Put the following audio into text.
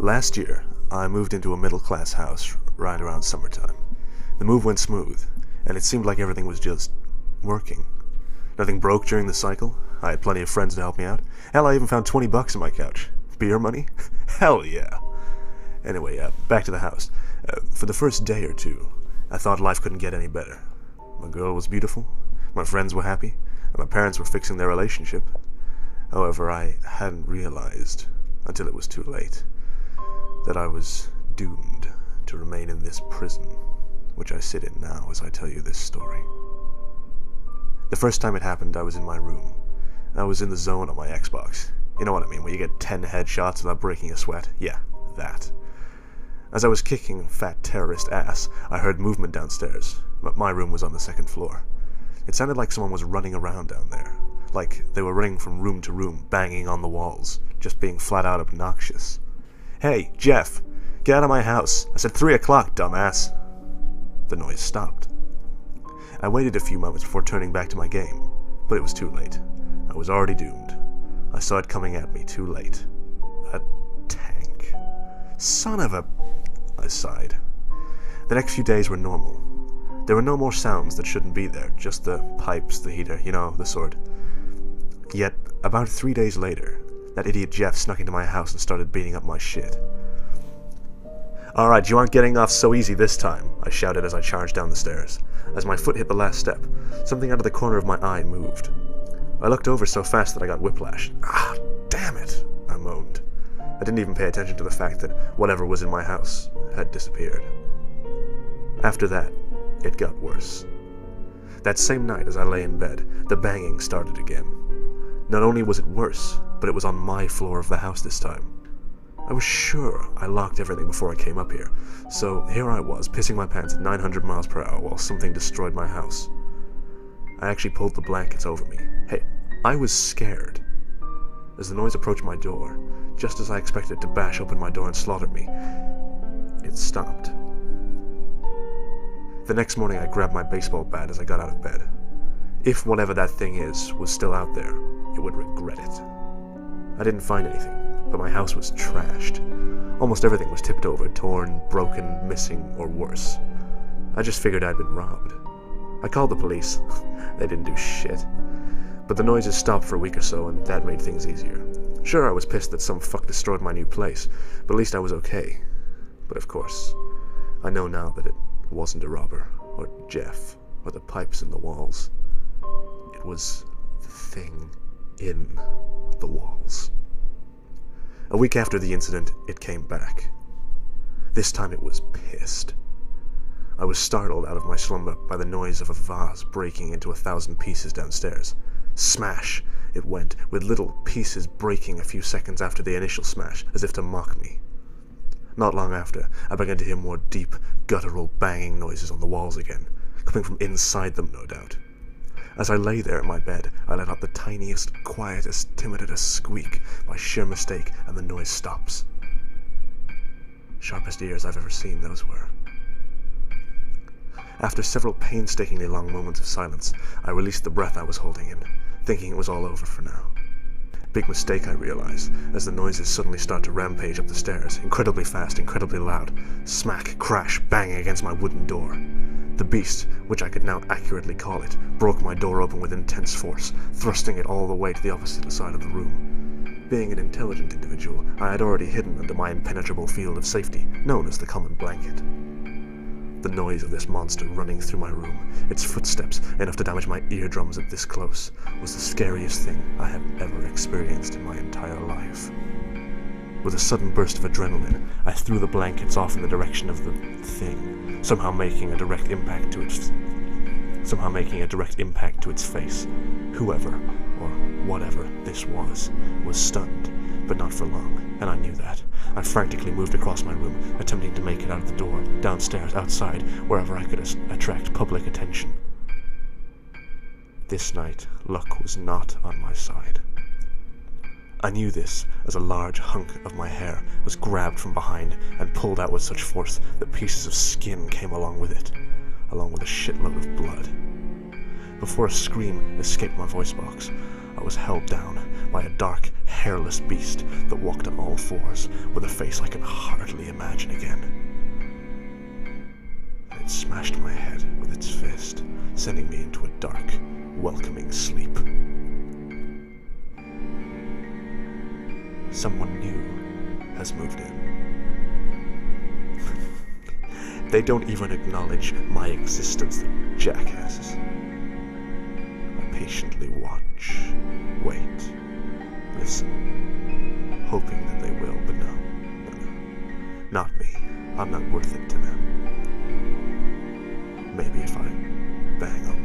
Last year, I moved into a middle-class house right around summertime. The move went smooth, and it seemed like everything was just working. Nothing broke during the cycle. I had plenty of friends to help me out. Hell, I even found $20 in my couch. Beer money? Hell yeah. Anyway, back to the house. For the first day or two, I thought life couldn't get any better. My girl was beautiful, my friends were happy, and my parents were fixing their relationship. However, I hadn't realized, until it was too late, that I was doomed to remain in this prison, which I sit in now as I tell you this story. The first time it happened, I was in my room. I was in the zone on my Xbox. You know what I mean, where you get 10 headshots without breaking a sweat? Yeah, that. As I was kicking fat terrorist ass, I heard movement downstairs, but my room was on the second floor. It sounded like someone was running around down there, like they were running from room to room, banging on the walls, just being flat out obnoxious. "Hey, Jeff, get out of my house. I said 3 o'clock, dumbass." The noise stopped. I waited a few moments before turning back to my game, but it was too late. I was already doomed. I saw it coming at me too late. A tank. Son of a... I sighed. The next few days were normal. There were no more sounds that shouldn't be there, just the pipes, the heater, you know, the sort. Yet, about 3 days later, that idiot Jeff snuck into my house and started beating up my shit. "Alright, you aren't getting off so easy this time," I shouted as I charged down the stairs. As my foot hit the last step, something out of the corner of my eye moved. I looked over so fast that I got whiplash. "Ah, damn it," I moaned. I didn't even pay attention to the fact that whatever was in my house had disappeared. After that, it got worse. That same night as I lay in bed, the banging started again. Not only was it worse, but it was on my floor of the house this time. I was sure I locked everything before I came up here, so here I was, pissing my pants at 900 miles per hour while something destroyed my house. I actually pulled the blankets over me. Hey, I was scared. As the noise approached my door, just as I expected it to bash open my door and slaughter me, it stopped. The next morning I grabbed my baseball bat as I got out of bed. If whatever that thing is was still out there, it would regret it. I didn't find anything, but my house was trashed. Almost everything was tipped over, torn, broken, missing, or worse. I just figured I'd been robbed. I called the police. They didn't do shit. But the noises stopped for a week or so, and that made things easier. Sure, I was pissed that some fuck destroyed my new place, but at least I was okay. But of course, I know now that it wasn't a robber, or Jeff, or the pipes in the walls. It was the thing in the walls. A week after the incident, it came back. This time it was pissed. I was startled out of my slumber by the noise of a vase breaking into 1,000 pieces downstairs. Smash! It went, with little pieces breaking a few seconds after the initial smash, as if to mock me. Not long after, I began to hear more deep, guttural banging noises on the walls again, coming from inside them, no doubt. As I lay there in my bed, I let out the tiniest, quietest, timidest squeak by sheer mistake, and the noise stops. Sharpest ears I've ever seen, those were. After several painstakingly long moments of silence, I released the breath I was holding in, thinking it was all over for now. Big mistake, I realized, as the noises suddenly start to rampage up the stairs, incredibly fast, incredibly loud. Smack, crash, bang against my wooden door. The beast, which I could now accurately call it, broke my door open with intense force, thrusting it all the way to the opposite side of the room. Being an intelligent individual, I had already hidden under my impenetrable field of safety, known as the common blanket. The noise of this monster running through my room, its footsteps enough to damage my eardrums at this close, was the scariest thing I had ever experienced in my entire life. With a sudden burst of adrenaline, I threw the blankets off in the direction of the thing, somehow making a direct impact to its face. Whoever, or whatever this was stunned, but not for long, and I knew that. I frantically moved across my room, attempting to make it out of the door, downstairs, outside, wherever I could attract public attention. This night, luck was not on my side. I knew this as a large hunk of my hair was grabbed from behind and pulled out with such force that pieces of skin came along with it, along with a shitload of blood. Before a scream escaped my voice box, I was held down by a dark, hairless beast that walked on all fours with a face I can hardly imagine again. It smashed my head with its fist, sending me into a dark, welcoming sleep. Someone new has moved in. They don't even acknowledge my existence, the jackasses. I patiently watch, wait, listen, hoping that they will, but no. Not me. I'm not worth it to them. Maybe if I bang on